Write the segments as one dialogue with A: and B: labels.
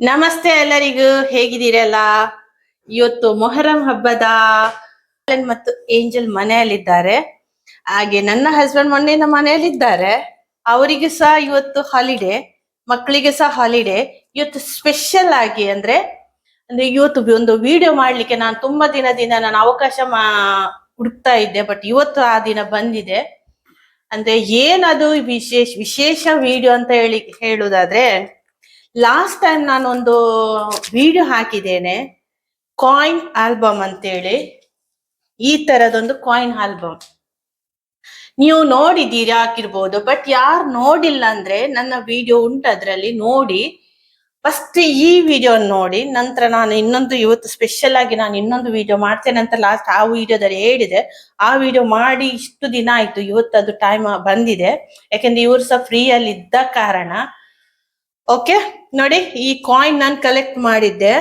A: ನಮಸ್ತೆ ಎಲ್ಲರಿಗೂ, ಹೇಗಿದ್ದೀರಲ್ಲ? ಇವತ್ತು ಮೊಹರಂ ಹಬ್ಬದ ಮತ್ತು ಏಂಜಲ್ ಮನೆಯಲ್ಲಿದ್ದಾರೆ. ಹಾಗೆ ನನ್ನ ಹಸ್ಬೆಂಡ್ ಮೊನ್ನೆಯಿಂದ ಮನೆಯಲ್ಲಿದ್ದಾರೆ. ಅವರಿಗೆ ಸಹ ಇವತ್ತು ಹಾಲಿಡೇ, ಮಕ್ಕಳಿಗೆ ಸಹ ಹಾಲಿಡೇ. ಇವತ್ತು ಸ್ಪೆಷಲ್ ಆಗಿ ಅಂದ್ರೆ ಇವತ್ತು ಒಂದು ವಿಡಿಯೋ ಮಾಡ್ಲಿಕ್ಕೆ ನಾನು ತುಂಬಾ ದಿನದಿಂದ ನಾನು ಅವಕಾಶ ಹುಡುಕ್ತಾ ಇದ್ದೆ. ಬಟ್ ಇವತ್ತು ಆ ದಿನ ಬಂದಿದೆ. ಅಂದ್ರೆ ಏನದು ವಿಶೇಷ ವಿಡಿಯೋ ಅಂತ ಹೇಳುದಾದ್ರೆ, ಲಾಸ್ಟ್ ಟೈಮ್ ನಾನೊಂದು ವಿಡಿಯೋ ಹಾಕಿದ್ದೇನೆ, ಕಾಯಿನ್ ಆಲ್ಬಮ್ ಅಂತೇಳಿ. ಈ ತರದೊಂದು ಕಾಯಿನ್ ಆಲ್ಬಮ್ ನೀವು ನೋಡಿದ್ದೀರಿ ಹಾಕಿರ್ಬೋದು. ಬಟ್ ಯಾರು ನೋಡಿಲ್ಲ ಅಂದ್ರೆ ನನ್ನ ವಿಡಿಯೋ ಉಂಟು, ಅದ್ರಲ್ಲಿ ನೋಡಿ. ಫಸ್ಟ್ ಈ ವಿಡಿಯೋ ನೋಡಿ, ನಂತರ ನಾನು ಇನ್ನೊಂದು ಇವತ್ತು ಸ್ಪೆಷಲ್ ಆಗಿ ನಾನು ಇನ್ನೊಂದು ವಿಡಿಯೋ ಮಾಡ್ತೇನೆ ಅಂತ ಲಾಸ್ಟ್ ಆ ವಿಡಿಯೋದಲ್ಲಿ ಹೇಳಿದೆ. ಆ ವಿಡಿಯೋ ಮಾಡಿ ಇಷ್ಟು ದಿನ ಆಯ್ತು, ಇವತ್ತು ಅದು ಟೈಮ್ ಬಂದಿದೆ. ಯಾಕೆಂದ್ರೆ ಇವ್ರು ಸಹ ಫ್ರೀ ಅಲ್ಲಿ ಇದ್ದ ಕಾರಣ. ಓಕೆ ನೋಡಿ, ಈ ಕಾಯಿನ್ ನಾನು ಕಲೆಕ್ಟ್ ಮಾಡಿದ್ದೆ.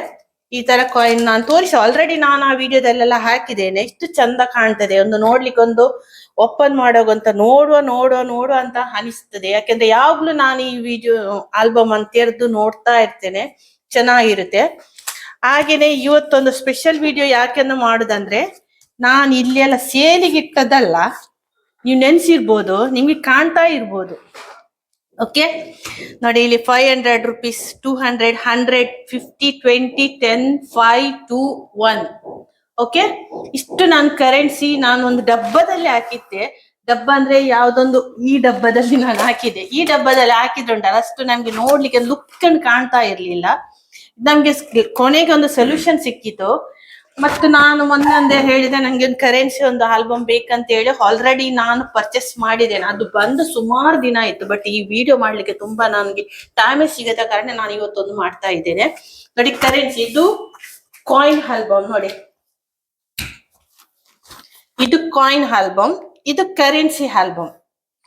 A: ಈ ತರ ಕಾಯಿನ್ ನಾನು ಆಲ್ರೆಡಿ ನಾನು ಆ ವಿಡಿಯೋದಲ್ಲೆಲ್ಲ ಹಾಕಿದ್ದೇನೆ. ಎಷ್ಟು ಚಂದ ಕಾಣ್ತದೆ, ಒಂದು ನೋಡ್ಲಿಕ್ಕೆ ಒಂದು ಓಪನ್ ಮಾಡೋಗಂತ ನೋಡುವ ಅಂತ ಅನಿಸ್ತದೆ. ಯಾಕೆಂದ್ರೆ ಯಾವಾಗ್ಲೂ ನಾನು ಈ ವಿಡಿಯೋ ಆಲ್ಬಮ್ ಅಂತ ತೆರೆದು ನೋಡ್ತಾ ಇರ್ತೇನೆ, ಚೆನ್ನಾಗಿರುತ್ತೆ. ಹಾಗೇನೆ ಇವತ್ತೊಂದು ಸ್ಪೆಷಲ್ ವಿಡಿಯೋ ಯಾಕೆಂದು ಮಾಡುದಂದ್ರೆ, ನಾನು ಇಲ್ಲಿ ಎಲ್ಲ ಸೇಲಿಗೆ ಇಟ್ಟದಲ್ಲ, ನೀವು ನೆನ್ಸಿರ್ಬೋದು, ನಿಮ್ಗೆ ಕಾಣ್ತಾ ಇರ್ಬೋದು. ಓಕೆ ನೋಡಿ, ಇಲ್ಲಿ 500 rupees, 200, 100, 50, 20, 10, 5, 2, 1. ಓಕೆ, ಇಷ್ಟು ನಾನು ಕರೆನ್ಸಿ ನಾನು ಒಂದು ಡಬ್ಬದಲ್ಲಿ ಹಾಕಿದ್ದೆ. ಡಬ್ಬ ಅಂದ್ರೆ ಯಾವ್ದೊಂದು ಈ ಡಬ್ಬದಲ್ಲಿ ನಾನು ಹಾಕಿದ್ದೆ. ಈ ಡಬ್ಬದಲ್ಲಿ ಹಾಕಿದ್ರುಂಟಲ್ಲ, ಅಷ್ಟು ನಮ್ಗೆ ನೋಡ್ಲಿಕ್ಕೆ ಲುಕ್ ಅಂಡ್ ಕಾಣ್ತಾ ಇರ್ಲಿಲ್ಲ. ನಮ್ಗೆ ಕೊನೆಗೆ ಒಂದು ಸೊಲ್ಯೂಷನ್ ಸಿಕ್ಕಿತು. ಮತ್ತು ನಾನು ಮೊನ್ನೆ ಹೇಳಿದೆ, ನಂಗೆ ಒಂದು ಕರೆನ್ಸಿ ಒಂದು ಆಲ್ಬಮ್ ಬೇಕಂತ ಹೇಳಿ ಆಲ್ರೆಡಿ ನಾನು ಪರ್ಚೇಸ್ ಮಾಡಿದ್ದೇನೆ. ಅದು ಬಂದು ಸುಮಾರು ದಿನ ಆಯ್ತು. ಬಟ್ ಈ ವಿಡಿಯೋ ಮಾಡ್ಲಿಕ್ಕೆ ತುಂಬಾ ನನಗೆ ಟೈಮೇ ಸಿಗದ ಕಾರಣ ನಾನು ಇವತ್ತೊಂದು ಮಾಡ್ತಾ ಇದ್ದೇನೆ. ನೋಡಿ, ಕರೆನ್ಸಿ ಇದು ಕಾಯಿನ್ ಆಲ್ಬಮ್. ನೋಡಿ, ಇದು ಕಾಯಿನ್ ಆಲ್ಬಮ್, ಇದು ಕರೆನ್ಸಿ ಆಲ್ಬಮ್.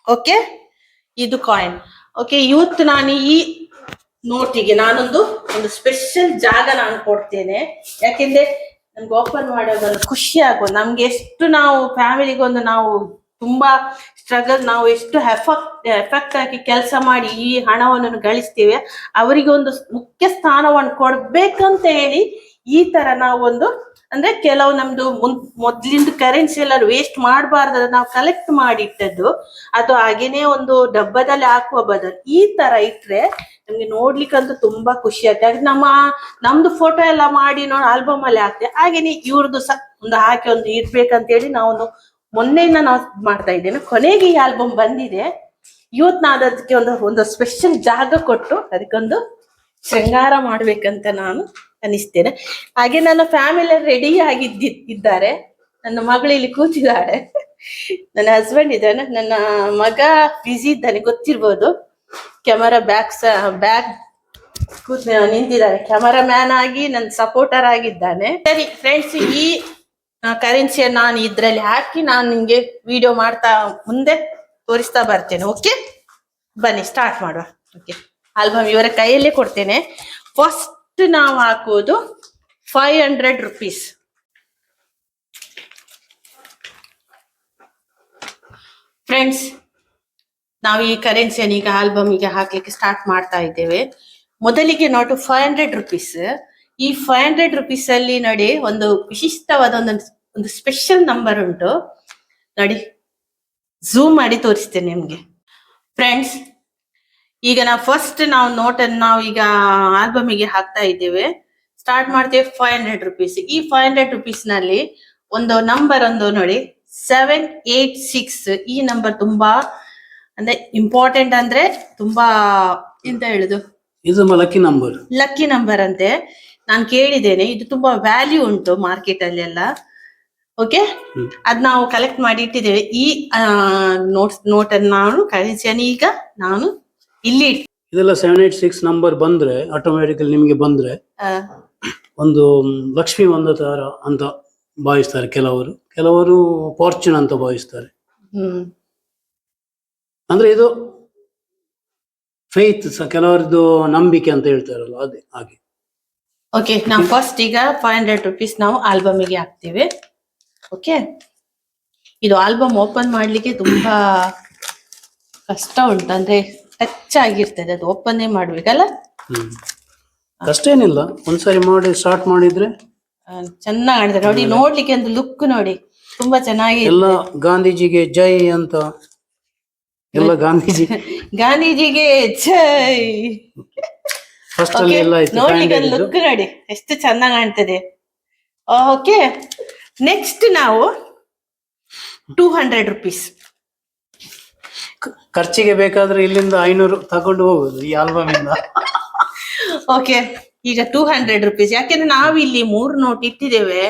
A: ಓಕೆ, ಇದು ಕಾಯಿನ್. ಓಕೆ, ಇವತ್ತು ನಾನು ಈ ನೋಟಿಗೆ ನಾನೊಂದು ಸ್ಪೆಷಲ್ ಜಾಗ ನಾನು ಕೊಡ್ತೇನೆ. ಯಾಕೆಂದ್ರೆ ನಮ್ಗೆ ಓಪನ್ ಮಾಡೋದೊಂದು ಖುಷಿ ಆಗೋದು. ನಮ್ಗೆ ಎಷ್ಟು ನಾವು ಫ್ಯಾಮಿಲಿಗೊಂದು ನಾವು ತುಂಬಾ ಸ್ಟ್ರಗಲ್, ನಾವು ಎಷ್ಟು ಎಫೆಕ್ಟ್ ಆಗಿ ಕೆಲಸ ಮಾಡಿ ಈ ಹಣವನ್ನು ಗಳಿಸ್ತೇವೆ, ಅವರಿಗೆ ಒಂದು ಮುಖ್ಯ ಸ್ಥಾನವನ್ನು ಕೊಡ್ಬೇಕಂತ ಹೇಳಿ ಈ ತರ ನಾವೊಂದು ಅಂದ್ರೆ ಕೆಲವು ನಮ್ದು ಮೊದ್ಲಿಂದ ಕರೆನ್ಸಿ ಎಲ್ಲ ವೇಸ್ಟ್ ಮಾಡಬಾರ್ದು, ನಾವು ಕಲೆಕ್ಟ್ ಮಾಡಿ ಇಟ್ಟದ್ದು ಅದು ಹಾಗೇನೆ ಒಂದು ಡಬ್ಬದಲ್ಲಿ ಹಾಕುವ ಬದಲು ಈ ತರ ಇಟ್ರೆ ನಮ್ಗೆ ನೋಡ್ಲಿಕ್ಕಂತೂ ತುಂಬಾ ಖುಷಿ ಆಗ್ತದೆ. ನಮ್ದು ಫೋಟೋ ಎಲ್ಲ ಮಾಡಿ ನೋಡಿ ಆಲ್ಬಮ್ ಅಲ್ಲಿ ಹಾಕ್ತೇವೆ. ಹಾಗೇನೆ ಇವ್ರದ್ದು ಸಹ ಒಂದು ಹಾಕಿ ಒಂದು ಇರ್ಬೇಕಂತ ಹೇಳಿ ನಾವು ಮೊನ್ನೆಯಿಂದ ನಾವು ಮಾಡ್ತಾ ಇದ್ದೇನೆ. ಕೊನೆಗೆ ಈ ಆಲ್ಬಮ್ ಬಂದಿದೆ. ಇವತ್ತು ನಾನು ಅದಕ್ಕೆ ಒಂದು ಸ್ಪೆಷಲ್ ಜಾಗ ಕೊಟ್ಟು ಅದಕ್ಕೊಂದು ಶೃಂಗಾರ ಮಾಡ್ಬೇಕಂತ ನಾನು ಅನಿಸ್ತೇನೆ. ಹಾಗೆ ನನ್ನ ಫ್ಯಾಮಿಲಿ ರೆಡಿ ಆಗಿದ್ದಾರೆ. ನನ್ನ ಮಗಳು ಇಲ್ಲಿ ಕೂತಿದ್ದಾಳೆ, ನನ್ನ ಹಸ್ಬೆಂಡ್ ಇದ್ದಾನೆ, ನನ್ನ ಮಗ ಬಿಸಿ ಇದ್ದಾನೆ, ಗೊತ್ತಿರ್ಬೋದು. ಕ್ಯಾಮರಾ ಬ್ಯಾಕ್ ಕೂತ್ ನಿಂತಿದ್ದಾನೆ, ಕ್ಯಾಮರಾ ಮ್ಯಾನ್ ಆಗಿ ನನ್ನ ಸಪೋರ್ಟರ್ ಆಗಿದ್ದಾನೆ. ಸರಿ ಫ್ರೆಂಡ್ಸ್, ಈ ಕರೆನ್ಸಿಯನ್ನು ನಾನು ಇದ್ರಲ್ಲಿ ಹಾಕಿ ನಾನು ನಿಮ್ಗೆ ವಿಡಿಯೋ ಮಾಡ್ತಾ ಮುಂದೆ ತೋರಿಸ್ತಾ ಬರ್ತೇನೆ. ಓಕೆ, ಬನ್ನಿ ಸ್ಟಾರ್ಟ್ ಮಾಡುವ. ಓಕೆ, ಆಲ್ಬಮ್ ಇವರ ಕೈಯಲ್ಲೇ ಕೊಡ್ತೇನೆ. ಫಸ್ಟ್ ನಾವು ಹಾಕೋದು 500 rupees. ಫ್ರೆಂಡ್ಸ್, ನಾವು ಈ ಕರೆನ್ಸಿಯನ್ನು ಈಗ ಆಲ್ಬಮ್ಗೆ ಹಾಕ್ಲಿಕ್ಕೆ ಸ್ಟಾರ್ಟ್ ಮಾಡ್ತಾ ಇದ್ದೇವೆ. ಮೊದಲಿಗೆ ನೋಟು 500 rupees. ಈ 500 rupees ಅಲ್ಲಿ ನೋಡಿ ಒಂದು ವಿಶಿಷ್ಟವಾದ ಒಂದು ಸ್ಪೆಷಲ್ ನಂಬರ್ ಉಂಟು. ನೋಡಿ, ಝೂಮ್ ಮಾಡಿ ತೋರಿಸ್ತೇನೆ ನಿಮ್ಗೆ. ಫ್ರೆಂಡ್ಸ್, ಈಗ ನಾವು ನೋಟನ್ನು ನಾವು ಈಗ ಆಲ್ಬಮಿಗೆ ಹಾಕ್ತಾ ಇದ್ದೇವೆ. ಸ್ಟಾರ್ಟ್ ಮಾಡ್ತೇವೆ 500 rupees. ಈ 500 rupees ನಲ್ಲಿ ಒಂದು ನಂಬರ್ ನೋಡಿ 786. ಈ ನಂಬರ್ ತುಂಬಾ ಅಂದ್ರೆ ಇಂಪಾರ್ಟೆಂಟ್, ಅಂದ್ರೆ ತುಂಬಾ ಎಂತ ಹೇಳುದು,
B: ಇದು ಲಕ್ಕಿ
A: ನಂಬರ್ ಅಂತೆ. ನಾನು ಕೇಳಿದ್ದೇನೆ, ಇದು ತುಂಬಾ ವ್ಯಾಲ್ಯೂ ಉಂಟು ಮಾರ್ಕೆಟ್ ಅಲ್ಲಿ ಎಲ್ಲ. ಓಕೆ, ಅದ್ ನಾವು ಕಲೆಕ್ಟ್ ಮಾಡಿ ಇಟ್ಟಿದ್ದೇವೆ. ಈ ನೋಟನ್ನು ನಾನು ಕರೆನ್ಸಿಯನ್ನು ಈಗ ನಾನು ಇಲ್ಲಿ
B: ಇದೆಲ್ಲ 786 ನಂಬರ್ ಬಂದ್ರೆ ಆಟೋಮ್ಯಾಟಿಕಲಿ ನಿಮ್ಗೆ ಬಂದ್ರೆ ಒಂದು ಲಕ್ಷ್ಮಿ ಒಂದು ತರ ಅಂತ ಭಾವಿಸ್ತಾರೆ ಕೆಲವರು ಫಾರ್ಚೂನ್ ಅಂತ ಭಾವಿಸ್ತಾರೆ. ಅಂದ್ರೆ ಇದು ಫೇತ್, ಕೆಲವರದ್ದು ನಂಬಿಕೆ ಅಂತ ಹೇಳ್ತಾರಲ್ಲ, ಅದೇ ಹಾಗೆ.
A: ಓಕೆ, ನಾವು ಫಸ್ಟ್ ಈಗ 500 rupees ನಾವು ಆಲ್ಬಮಿಗೆ ಹಾಕ್ತೇವೆ. ಓಕೆ, ಇದು ಆಲ್ಬಮ್ ಓಪನ್ ಮಾಡ್ಲಿಕ್ಕೆ ತುಂಬಾ ಕಷ್ಟ ಉಂಟು, ಅಂದ್ರೆ ಟಚ್ ಆಗಿರ್ತದೆ, ಅದು ಓಪನ್ ಮಾಡ್ಬೇಕಲ್ಲ.
B: ಅಷ್ಟೇನಿಲ್ಲ, ಒಂದ್ಸರಿ ಮಾಡಿ ಸ್ಟಾರ್ಟ್ ಮಾಡಿದ್ರೆ
A: ಚೆನ್ನಾಗಿ ಕಾಣ್ತದೆ ನೋಡಿ, ನೋಡ್ಲಿಕ್ಕೆ ಒಂದು ಲುಕ್ ನೋಡಿ ತುಂಬಾ ಚೆನ್ನಾಗಿ.
B: ಎಲ್ಲ ಗಾಂಧೀಜಿಗೆ ಜೈ ಅಂತ, ಎಲ್ಲ ಗಾಂಧೀಜಿ
A: ಗಾಂಧೀಜಿಗೆ ಜೈ.
B: ಫಸ್ಟ್ ಅಲ್ಲಿ ಎಲ್ಲ ಇತ್ತು
A: ನೋಡ್ಲಿಕ್ಕೆ
B: branded
A: ಲುಕ್ ನೋಡಿ ಎಷ್ಟು ಚೆನ್ನಾಗಿ ಕಾಣ್ತದೆ. ಓಕೆ, ನೆಕ್ಸ್ಟ್ ನಾವು 200 rupees.
B: ಖರ್ಚಿಗೆ ಬೇಕಾದ್ರೆ ಇಲ್ಲಿಂದ 500 ತಗೊಂಡು ಹೋಗುದು ಈ ಆಲ್ಬಮ್ ಇಂದ.
A: ಓಕೆ, ಈಗ 200 rupees, ಯಾಕೆಂದ್ರೆ ನಾವು ಇಲ್ಲಿ 3 ನೋಟ್ ಇಟ್ಟಿದ್ದೇವೆ.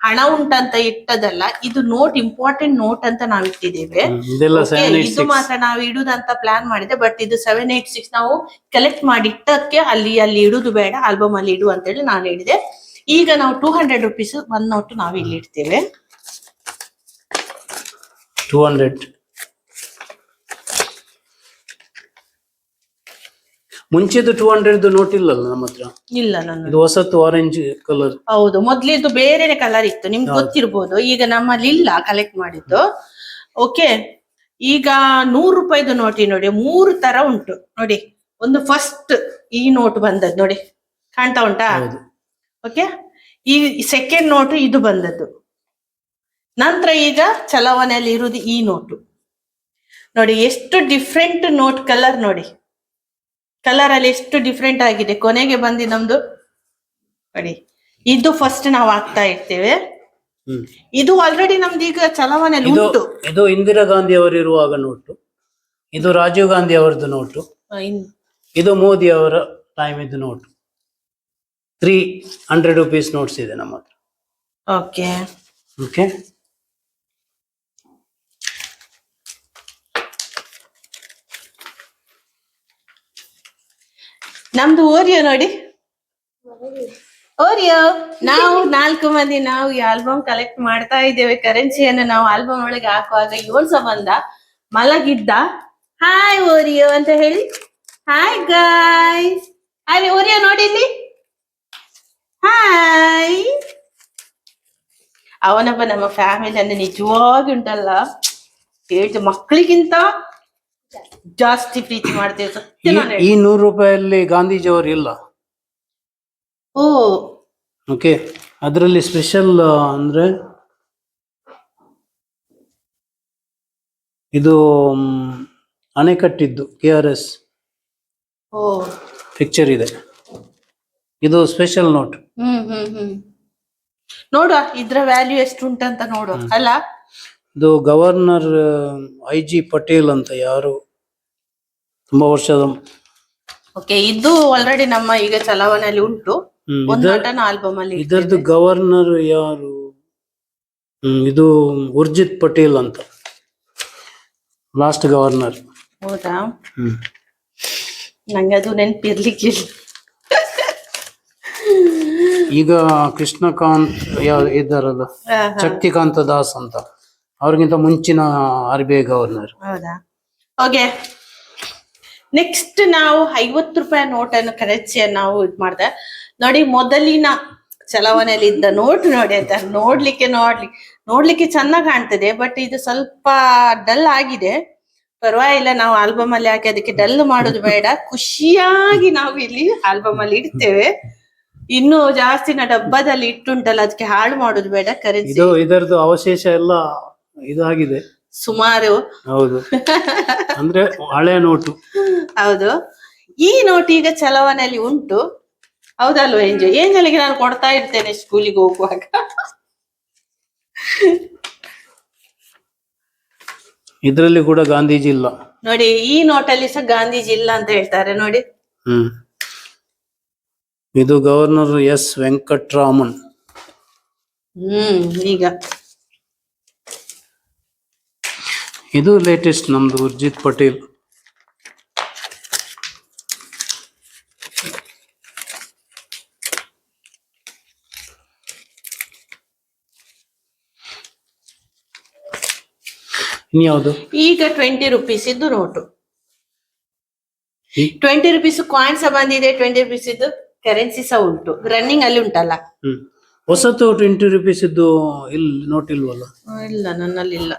A: ಹಣ ಉಂಟಂತ ಇಟ್ಟದಲ್ಲ, ಇದು ನೋಟ್, ಇಂಪಾರ್ಟೆಂಟ್ ನೋಟ್ ಅಂತ ನಾವು ಇಟ್ಟಿದ್ದೇವೆ.
B: ಇದೆಲ್ಲ
A: Okay, ಇದು ಮಾತ್ರ ನಾವು ಇಡುದಂತ ಪ್ಲಾನ್ ಮಾಡಿದೆ, ಬಟ್ ಇದು 786 ನಾವು ಕಲೆಕ್ಟ್ ಮಾಡಿ ಇಟ್ಟಕ್ಕೆ ಅಲ್ಲಿ ಇಡುದು ಬೇಡ, ಆಲ್ಬಮ್ ಅಲ್ಲಿ ಇಡು ಅಂತ ಹೇಳಿ ನಾನು ಹೇಳಿದೆ. ಈಗ ನಾವು 200 rupees ಒಂದ್ ನೋಟ್ ನಾವು ಇಲ್ಲಿ ಇಡ್ತೇವೆ.
B: 200 ಮುಂಚೆದು 200 ನೋಟ್ ಇಲ್ಲಲ್ಲ ನಮ್ಮ ಹತ್ರ.
A: ಇಲ್ಲ ನನ್ನ,
B: ಇದು ಹೊಸತು ಆರೆಂಜ್ ಕಲರ್.
A: ಹೌದು, ಮೊದ್ಲಿದ್ದು ಬೇರೆನೆ ಕಲರ್ ಇತ್ತು, ನಿಮ್ಗೆ ಗೊತ್ತಿರ್ಬೋದು. ಈಗ ನಮ್ಮಲ್ಲಿ ಇಲ್ಲ ಕಲೆಕ್ಟ್ ಮಾಡಿದ್ದು. ಓಕೆ, ಈಗ 100 ರೂಪಾಯಿದು ನೋಟಿ ನೋಡಿ, 3 ತರ ಉಂಟು ನೋಡಿ. ಒಂದು ಫಸ್ಟ್ ಈ ನೋಟ್ ಬಂದದ್ದು ನೋಡಿ, ಕಾಣ್ತಾ ಉಂಟಾ? ಓಕೆ, ಈ ಸೆಕೆಂಡ್ ನೋಟು ಇದು ಬಂದದ್ದು. ನಂತರ ಈಗ ಚಲಾವಣೆಯಲ್ಲಿ ಇರುವುದು ಈ ನೋಟು ನೋಡಿ. ಎಷ್ಟು ಡಿಫ್ರೆಂಟ್ ನೋಟ್, ಕಲರ್ ನೋಡಿ, ಕಲರ್ ಅಲ್ಲಿ ಎಷ್ಟು ಡಿಫ್ರೆಂಟ್ ಆಗಿದೆ. ಕೊನೆಗೆ ಬಂದಿ ನಮ್ದು ನೋಡಿ, ಇದು ಫಸ್ಟ್ ನಾವು ಹಾಕ್ತಾ ಇರ್ತೇವೆ. ಇದು ಆಲ್ರೆಡಿ ನಮ್ದು ಈಗ ಚಲಾವಣೆಯಲ್ಲಿ ಉಂಟು.
B: ಇದು ಇಂದಿರಾ ಗಾಂಧಿ ಅವರು ಇರುವಾಗ ನೋಟು, ಇದು ರಾಜೀವ್ ಗಾಂಧಿ ಅವರದ್ದು ನೋಟು, ಇದು ಮೋದಿ ಅವರ ಟೈಮ್ ಇದ್ದು ನೋಟು. 300 rupees ನೋಟ್ಸ್ ಇದೆ ನಮ್ಮ ಹತ್ರ.
A: ಓಕೆ
B: ಓಕೆ,
A: ನಮ್ದು ಓರಿಯೋ ನೋಡಿ, ಓರಿಯೋ. ನಾವು 4 ಮಂದಿ ನಾವು ಈ ಆಲ್ಬಮ್ ಕಲೆಕ್ಟ್ ಮಾಡ್ತಾ ಇದ್ದೇವೆ. ಕರೆನ್ಸಿಯನ್ನು ನಾವು ಆಲ್ಬಮ್ ಒಳಗೆ ಹಾಕುವಾಗ ಇವನ್ ಸಂಬಂಧ ಮಲಗಿದ್ದ. ಹಾಯ್ ಓರಿಯೋ ಅಂತ ಹೇಳಿ, ಹಾಯ್ ಗಾಯ್ಸ್, ಹಾಯ್ ಓರಿಯೋ ನೋಡಿ ಇಲ್ಲಿ, ಹಾಯ್. ಅವನೊಬ್ಬ ನಮ್ಮ ಫ್ಯಾಮಿಲಿಯನ್ನು ನಿಜವಾಗಿ ಉಂಟಲ್ಲ, ಹೇಳ್ತು ಮಕ್ಕಳಿಗಿಂತ ಜಾಸ್ತಿ ಪ್ರೀತಿ ಮಾಡ್ತೇವೆ ಸತ್ಯ.
B: ಈ 100 ರೂಪಾಯಲ್ಲಿ ಗಾಂಧೀಜಿ ಅವರು ಇಲ್ಲ.
A: ಓ,
B: ಓಕೆ, ಅದರಲ್ಲಿ ಸ್ಪೆಷಲ್ ಅಂದ್ರೆ ಇದು ಅಣೆಕಟ್ಟಿದ್ದು KRS
A: ಓ,
B: ಪಿಕ್ಚರ್ ಇದೆ. ಇದು ಸ್ಪೆಷಲ್ ನೋಟ್.
A: ನೋಡುವ ಇದ್ರ ವ್ಯಾಲ್ಯೂ ಎಷ್ಟು ಉಂಟಂತ ನೋಡುವ ಅಲ್ಲ.
B: ಇದು ಗವರ್ನರ್ IG ಪಟೇಲ್ ಅಂತ, ಯಾರು ತುಂಬಾ ವರ್ಷದ.
A: ಓಕೆ, ಇದು ಆಲ್ರೆಡಿ ನಮ್ಮ ಈಗ ಚಲಾವಣೆಯಲ್ಲಿ ಉಂಟು. ಒಂದು ಆಲ್ಬಮ್ ಅಲ್ಲಿ
B: ಇದರದ್ದು ಗವರ್ನರ್ ಯಾರು? ಇದು ಉರ್ಜಿತ್ ಪಟೇಲ್ ಅಂತ, ಲಾಸ್ಟ್ ಗವರ್ನರ್.
A: ಹೌದಾ? ನಂಗೆ ಅದು ನೆನಪಿರ್ಲಿಕ್ಕಿಲ್ಲ.
B: ಈಗ ಕೃಷ್ಣಕಾಂತ್ ಇದ್ದಾರಲ್ಲ, ಶಕ್ತಿಕಾಂತ ದಾಸ್ ಅಂತ, ಅವ್ರಿಗಿಂತ ಮುಂಚಿನ RBI ಗವರ್ನರ್.
A: ಹೌದಾ? ಓಕೆ, ನೆಕ್ಸ್ಟ್ ನಾವು 50 ರೂಪಾಯಿ ನೋಟನ್ನು ಕರೆನ್ಸಿಯನ್ನು ನಾವು ಇದು ಮಾಡ್ದೆ ನೋಡಿ. ಮೊದಲಿನ ಚಲಾವಣೆಯಲ್ಲಿ ಇದ್ದ ನೋಟ್ ನೋಡಿ ಆಯ್ತಾ, ನೋಡ್ಲಿಕ್ಕೆ ಚೆನ್ನಾಗಿ ಕಾಣ್ತದೆ. ಬಟ್ ಇದು ಸ್ವಲ್ಪ ಡಲ್ ಆಗಿದೆ. ಪರವಾಗಿಲ್ಲ, ನಾವು ಆಲ್ಬಮ್ ಅಲ್ಲಿ ಹಾಕಿ ಅದಕ್ಕೆ ಡಲ್ ಮಾಡೋದು ಬೇಡ. ಖುಷಿಯಾಗಿ ನಾವು ಇಲ್ಲಿ ಆಲ್ಬಮ್ ಅಲ್ಲಿ ಇಡ್ತೇವೆ. ಇನ್ನು ಜಾಸ್ತಿನ ಡಬ್ಬದಲ್ಲಿ ಇಟ್ಟುಂಟಲ್ಲ, ಅದಕ್ಕೆ ಹಾಳು ಮಾಡೋದು ಬೇಡ. ಕರೆನ್ಸಿ
B: ಇದರದ್ದು ಅವಶೇಷ ಎಲ್ಲ ಇದಾಗಿದೆ
A: ಸುಮಾರು.
B: ಹೌದು, ಅಂದ್ರೆ ಹಳೆ ನೋಟು.
A: ಹೌದು, ಈ ನೋಟ್ ಈಗ ಚಲಾವಣೆಯಲ್ಲಿ ಉಂಟು. ಹೌದಲ್ವ ಏಂಜಲ್ಗೆ ನಾನು ಕೊಡ್ತಾ ಇರ್ತೇನೆ ಸ್ಕೂಲಿಗೆ ಹೋಗುವಾಗ.
B: ಇದರಲ್ಲಿ ಕೂಡ ಗಾಂಧೀಜಿ ಇಲ್ಲ
A: ನೋಡಿ. ಈ ನೋಟಲ್ಲಿ ಸಹ ಗಾಂಧೀಜಿ ಇಲ್ಲ ಅಂತ ಹೇಳ್ತಾರೆ ನೋಡಿ.
B: ಇದು ಗವರ್ನರ್ S ವೆಂಕಟರಾಮನ್.
A: ಈಗ
B: ಇದು ಲೇಟೆಸ್ಟ್ ನಮ್ದು ಉರ್ಜಿತ್ ಪಟೇಲ್. ಇನ್ಯಾವುದು?
A: ಈಗ 20 ರೂಪೀಸ್ ಇದ್ದು ನೋಟು. 20 ರೂಪೀಸ್ ಕಾಯಿನ್ಸ್ ಬಂದಿದೆ. 20 ರೂಪೀಸ್ ಇದ್ದು ಕರೆನ್ಸಿ ಸಹ ಉಂಟು, ರನ್ನಿಂಗ್ ಅಲ್ಲಿ ಉಂಟಲ್ಲ.
B: ಹೊಸತು 20 ರೂಪೀಸ್ ಇದ್ದು ನೋಟ್ ಇಲ್ವಲ್ಲ?
A: ಇಲ್ಲ, ನನ್ನಲ್ಲಿ ಇಲ್ಲ.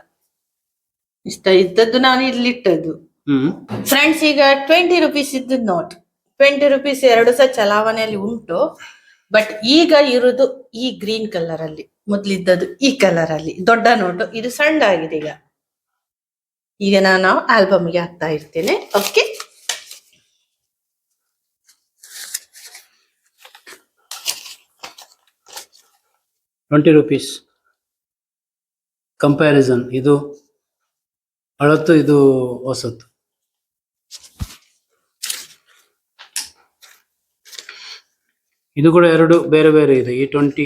A: ಇಷ್ಟ ಇದ್ದದ್ದು ನಾನು ಇಲ್ಲಿ ಇಟ್ಟದ್ದು. ಫ್ರೆಂಡ್ಸ್, ಈಗ 20 ರೂಪೀಸ್ ಇದ್ದು ನೋಟ್ 20 ರುಪೀಸ್ ಎರಡು ಸಹ ಚಲಾವಣೆಯಲ್ಲಿ ಉಂಟು. ಬಟ್ ಈಗ ಇರುವುದು ಈ ಗ್ರೀನ್ ಕಲರ್ ಅಲ್ಲಿ, ಮೊದ್ಲಿದ್ದದ್ದು ಈ ಕಲರ್ ಅಲ್ಲಿ ದೊಡ್ಡ ನೋಟು, ಇದು ಸಣ್ಣ ಆಗಿದೆ ಈಗ. ಈಗ ನಾನು ಆಲ್ಬಮ್ಗೆ ಹಾಕ್ತಾ ಇರ್ತೇನೆ. Okay,
B: ₹20 comparison. ಇದು ಹಳತ್ತು, ಇದು ಹೊಸತ್ತು. ಇದು ಕೂಡ ಎರಡು ಬೇರೆ ಬೇರೆ ಇದೆ ಈ 20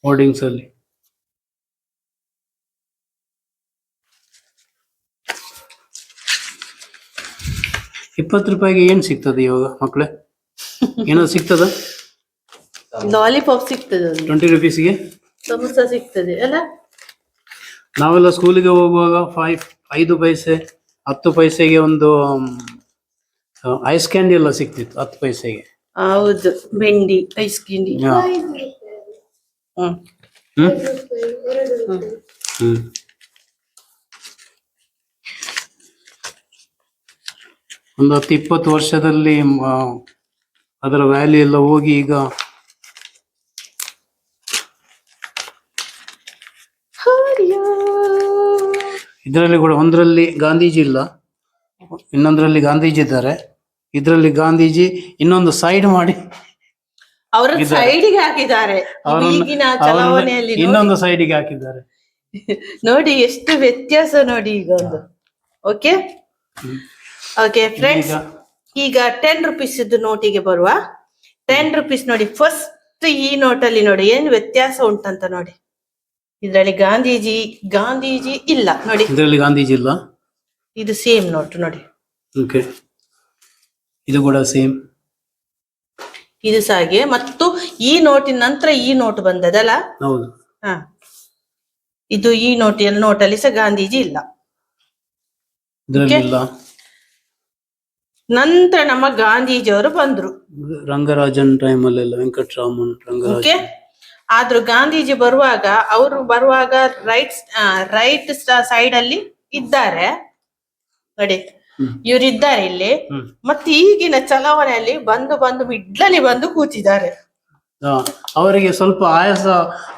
B: ಹೋರ್ಡಿಂಗ್ಸ್ ಅಲ್ಲಿ. ₹20 ಏನ್ ಸಿಗ್ತದೆ ಇವಾಗ ಮಕ್ಕಳೇ? ಏನಾದ್ರು ಸಿಗ್ತದ?
A: ಲಾಲಿಪಾಪ್ ಸಿಗ್ತದೆ,
B: ₹20
A: ಸಮೋಸ ಸಿಗ್ತದೆ ಅಲ್ಲ.
B: ನಾವೆಲ್ಲ ಸ್ಕೂಲಿಗೆ ಹೋಗುವಾಗ 5 ಪೈಸೆ 10 ಪೈಸೆಗೆ ಒಂದು ಐಸ್ ಕ್ಯಾಂಡಿ ಎಲ್ಲ ಸಿಕ್ತಿತ್ತು 10 ಪೈಸೆಗೆ.
A: ಹೌದು, ಬೆಂಡಿ ಐಸ್ ಕ್ಯಾಂಡಿ.
B: ಹಾ.
A: ಹ್ಮ್
B: ಹ್ಮ್ ಹ್ಮ್ ಒಂದು 10-20 ವರ್ಷದಲ್ಲಿ ಅದರ ವ್ಯಾಲ್ಯೂ ಎಲ್ಲ ಹೋಗಿ ಈಗ ಇದರಲ್ಲಿ ಕೂಡ ಒಂದರಲ್ಲಿ ಗಾಂಧೀಜಿ ಇಲ್ಲ, ಇನ್ನೊಂದರಲ್ಲಿ ಗಾಂಧೀಜಿ ಇದ್ದಾರೆ. ಇದರಲ್ಲಿ ಗಾಂಧೀಜಿ ಇನ್ನೊಂದು ಸೈಡ್ ಮಾಡಿ
A: ಅವರ ಸೈಡಿಗೆ ಹಾಕಿದ್ದಾರೆ. ಈಗಿನ ಚಲಾವಣೆಯಲ್ಲಿ
B: ಇನ್ನೊಂದು ಸೈಡಿಗೆ ಹಾಕಿದ್ದಾರೆ.
A: ನೋಡಿ ಎಷ್ಟು ವ್ಯತ್ಯಾಸ ನೋಡಿ ಈಗ ಒಂದು. ಓಕೆ ಓಕೆ ಫ್ರೆಂಡ್ಸ್, ಈಗ 10 ರುಪೀಸ್ ನೋಟಿಗೆ ಬರುವ. 10 ರುಪೀಸ್ ನೋಡಿ, ಫಸ್ಟ್ ಈ ನೋಟಲ್ಲಿ ನೋಡಿ ಏನು ವ್ಯತ್ಯಾಸ ಉಂಟಂತ ನೋಡಿ. ಇದರಲ್ಲಿ ಗಾಂಧೀಜಿ ಇಲ್ಲ ನೋಡಿ,
B: ಇದರಲ್ಲಿ ಗಾಂಧೀಜಿ ಇಲ್ಲ.
A: ಇದು ಸೇಮ್ ನೋಟ್ ನೋಡಿ.
B: ಓಕೆ, ಇದು ಕೂಡ ಸೇಮ್,
A: ಇದು ಸಹ ಹಾಗೆ. ಮತ್ತು ಈ ನೋಟಿನ ನಂತರ ಈ ನೋಟ್ ಬಂದದಲ್ಲ.
B: ಹೌದು.
A: ಹ, ಇದು ಈ ನೋಟಲ್ಲಿ ಸಹ ಗಾಂಧೀಜಿ ಇಲ್ಲ.
B: ಇದರಲ್ಲಿ ಇಲ್ಲ.
A: ನಂತರ ನಮ್ಮ ಗಾಂಧೀಜಿಯವರು ಬಂದ್ರು
B: ರಂಗರಾಜನ್ ಟೈಮ್ ಅಲ್ಲೆಲ್ಲ, ವೆಂಕಟರಾಮನ್ ರಂಗರಾಜನ್.
A: ಓಕೆ, ಆದ್ರೂ ಗಾಂಧೀಜಿ ಅವರು ಬರುವಾಗ ರೈಟ್ ಸೈಡ್ ಅಲ್ಲಿ ಇದ್ದಾರೆ ನೋಡಿ, ಇವರಿದ್ದಾರೆ ಇಲ್ಲಿ. ಮತ್ತೆ ಈಗಿನ ಚಲಾವಣೆಯಲ್ಲಿ ಬಂದು ಮಿಡ್ಲಲ್ಲಿ ಬಂದು ಕೂತಿದ್ದಾರೆ.
B: ಅವರಿಗೆ ಸ್ವಲ್ಪ ಆಯಾಸ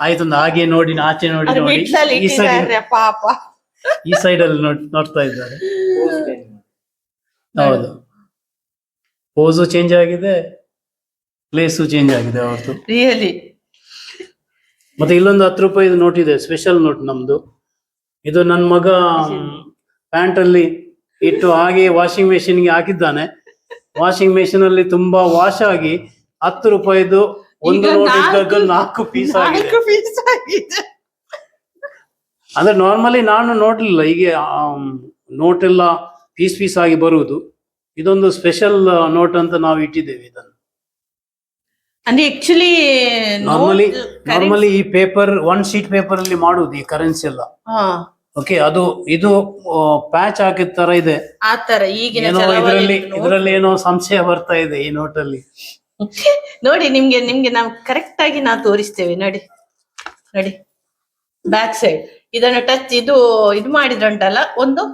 B: ಆಯ್ತು, ಹಾಗೆ ನೋಡಿ ಆಚೆ ನೋಡಿ
A: ಮಿಡ್ಲಲ್ಲಿ ಇಟ್ಟಿದ್ದಾರೆ ಪಾಪ.
B: ಈ ಸೈಡ್ ಅಲ್ಲಿ ನೋಡ್ತಾ ಇದ್ದಾರೆ. ಹೌದು, ಪೋಸು ಚೇಂಜ್ ಆಗಿದೆ, ಪ್ಲೇಸು ಚೇಂಜ್ ಆಗಿದೆ ಅವ್ರದ್ದು
A: ರಿಯಲಿ.
B: ಮತ್ತೆ ಇಲ್ಲೊಂದು ₹10 ನೋಟ್ ಇದೆ, ಸ್ಪೆಷಲ್ ನೋಟ್ ನಮ್ದು. ಇದು ನನ್ನ ಮಗ ಪ್ಯಾಂಟ್ ಅಲ್ಲಿ ಇಟ್ಟು ಹಾಗೆ ವಾಷಿಂಗ್ ಮೆಷಿನ್ಗೆ ಹಾಕಿದ್ದಾನೆ. ವಾಷಿಂಗ್ ಮೆಷಿನ್ ಅಲ್ಲಿ ತುಂಬಾ ವಾಶ್ ಆಗಿ ₹10 ಒಂದು ನೋಟ್ ಇದ್ದದ್ದು 4 ಪೀಸ್ ಆಗಿದೆ. ಅಂದ್ರೆ ನಾರ್ಮಲಿ ನಾನು ನೋಡ್ಲಿಲ್ಲ, ಹೀಗೆ ನೋಟ್ ಎಲ್ಲ ಪೀಸ್ ಆಗಿ ಬರುವುದು. ಇದೊಂದು ಸ್ಪೆಷಲ್ ನೋಟ್ ಅಂತ ನಾವು ಇಟ್ಟಿದ್ದೇವೆ ಇದನ್ನು.
A: ಅಂದ್ರೆ ಆಕ್ಚುಲಿ
B: ನಾರ್ಮಲಿ ಈ ಪೇಪರ್ 1 ಶೀಟ್ ಪೇಪರ್ ಅಲ್ಲಿ ಮಾಡುದು ಈ ಕರೆನ್ಸಿ ಎಲ್ಲ. ಓಕೆ, ಇದು ಪ್ಯಾಚ್ ಹಾಕಿದ ತರ ಇದೆ
A: ಆ ತರ. ಈಗಿನ
B: ಇದರಲ್ಲಿ ಏನೋ ಸಂಶಯ ಬರ್ತಾ ಇದೆ ಈ ನೋಟಲ್ಲಿ.
A: ನೋಡಿ, ನಿಮ್ಗೆ ನಾವು ಕರೆಕ್ಟ್ ಆಗಿ ನಾವು ತೋರಿಸ್ತೇವೆ ನೋಡಿ. ಬ್ಯಾಕ್ ಸೈಡ್ ಇದನ್ನು ಟಚ್ ಇದು ಮಾಡಿದ್ರುಂಟಲ್ಲ ಒಂದು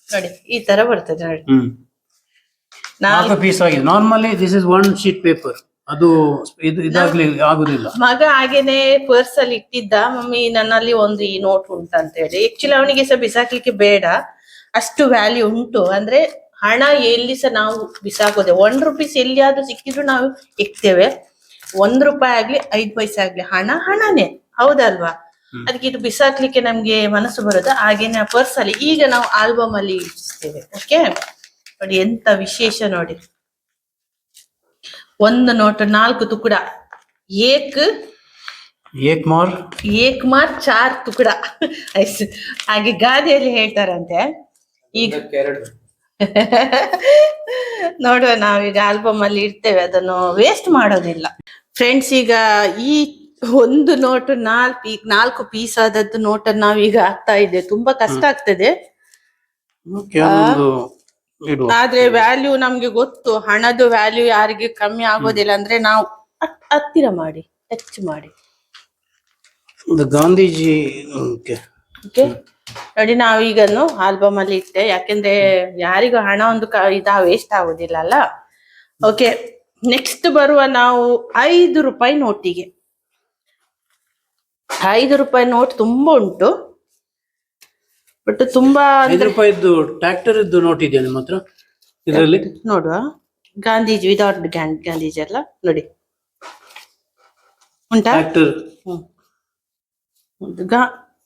A: ನೋಡಿ, ಈ ತರ ಬರ್ತದೆ ನೋಡಿ.
B: 4 ಪೀಸ್ ಆಗಿದೆ. Normally this is 1 sheet paper. ಅದು ಇದಾಗ್ಲಿ ಆಗುದಿಲ್ಲ.
A: ಮಗ ಹಾಗೇನೆ ಪರ್ಸ್ ಅಲ್ಲಿ ಇಟ್ಟಿದ್ದ, ಮಮ್ಮಿ ನನ್ನಲ್ಲಿ ಒಂದು ಈ ನೋಟ್ ಉಂಟಂತ ಹೇಳಿ. ಆಕ್ಚುಲಿ ಅವನಿಗೆ ಸಹ ಬಿಸಾಕ್ಲಿಕ್ಕೆ ಬೇಡ, ಅಷ್ಟು ವ್ಯಾಲ್ಯೂ ಉಂಟು. ಅಂದ್ರೆ ಹಣ ಎಲ್ಲಿ ಸಹ ನಾವು ಬಿಸಾಕೋದೆ. ₹1 ಎಲ್ಲಿಯಾದ್ರೂ ಸಿಕ್ಕಿದ್ರು ನಾವು ಇಕ್ತೇವೆ. ₹1 ಆಗ್ಲಿ 5 ಪೈಸೆ ಆಗ್ಲಿ ಹಣನೇ, ಹೌದಲ್ವಾ? ಅದಕ್ಕೆ ಇದು ಬಿಸಾಕ್ಲಿಕ್ಕೆ ನಮ್ಗೆ ಮನಸ್ಸು ಬರೋದು. ಹಾಗೇನೆ ಪರ್ಸ್ ಅಲ್ಲಿ ಈಗ ನಾವು ಆಲ್ಬಮ್ ಅಲ್ಲಿ ಇಡ್ತೇವೆ. ಓಕೆ ನೋಡಿ, ಎಂತ ವಿಶೇಷ ನೋಡಿ. ಒಂದು ನೋಟ್ 4 ತುಕುಡ, ಏಕ್ ಮಾರ್ 4 ತುಕುಡ. ಹಾಗೆ ಗಾದೆಯಲ್ಲಿ ಹೇಳ್ತಾರಂತೆ. ಈಗ ನೋಡುವ, ನಾವೀಗ ಆಲ್ಬಮ್ ಅಲ್ಲಿ ಇಡ್ತೇವೆ, ಅದನ್ನು ವೇಸ್ಟ್ ಮಾಡೋದಿಲ್ಲ. ಫ್ರೆಂಡ್ಸ್, ಈಗ ಈ ಒಂದು ನೋಟ್ 4 ಪೀಸ್ ಆದದ್ದು ನೋಟನ್ನು ನಾವೀಗ ಹಾಕ್ತಾ ಇದ್ದೇವೆ. ತುಂಬಾ ಕಷ್ಟ ಆಗ್ತದೆ, ಆದ್ರೆ ವ್ಯಾಲ್ಯೂ ನಮ್ಗೆ ಗೊತ್ತು. ಹಣದ ವ್ಯಾಲ್ಯೂ ಯಾರಿಗೆ ಕಮ್ಮಿ ಆಗೋದಿಲ್ಲ. ಅಂದ್ರೆ ನಾವು ಹತ್ತಿರ ಮಾಡಿ ಟಚ್ ಮಾಡಿ
B: ಗಾಂಧೀಜಿ.
A: ಓಕೆ ನೋಡಿ, ನಾವೀಗನ್ನು ಆಲ್ಬಮ್ ಅಲ್ಲಿ ಇಟ್ಟೆ. ಯಾಕೆಂದ್ರೆ ಯಾರಿಗೂ ಹಣ ಒಂದು ವೇಸ್ಟ್ ಆಗೋದಿಲ್ಲ ಅಲ್ಲ. ಓಕೆ, ನೆಕ್ಸ್ಟ್ ಬರುವ ನಾವು 5 ರೂಪಾಯಿ ನೋಟಿಗೆ. 5 ರೂಪಾಯಿ ನೋಟ್ ತುಂಬಾ ಉಂಟು, ಬಟ್ ತುಂಬಾ
B: 5 ರೂಪಾಯಿದ್ದು ಟ್ರ್ಯಾಕ್ಟರ್ ಇದ್ದು ನೋಟ್ ಇದೆಯಾ ನಿಮ್ಮ ಹತ್ರ ಇದರಲ್ಲಿ?
A: ನೋಡುವ. ಗಾಂಧೀಜಿ, ವಿದೌಟ್ ಗಾಂಧೀಜಿ ಅಲ್ಲ ನೋಡಿ, ಉಂಟಾ?
B: ಟ್ರ್ಯಾಕ್ಟರ್.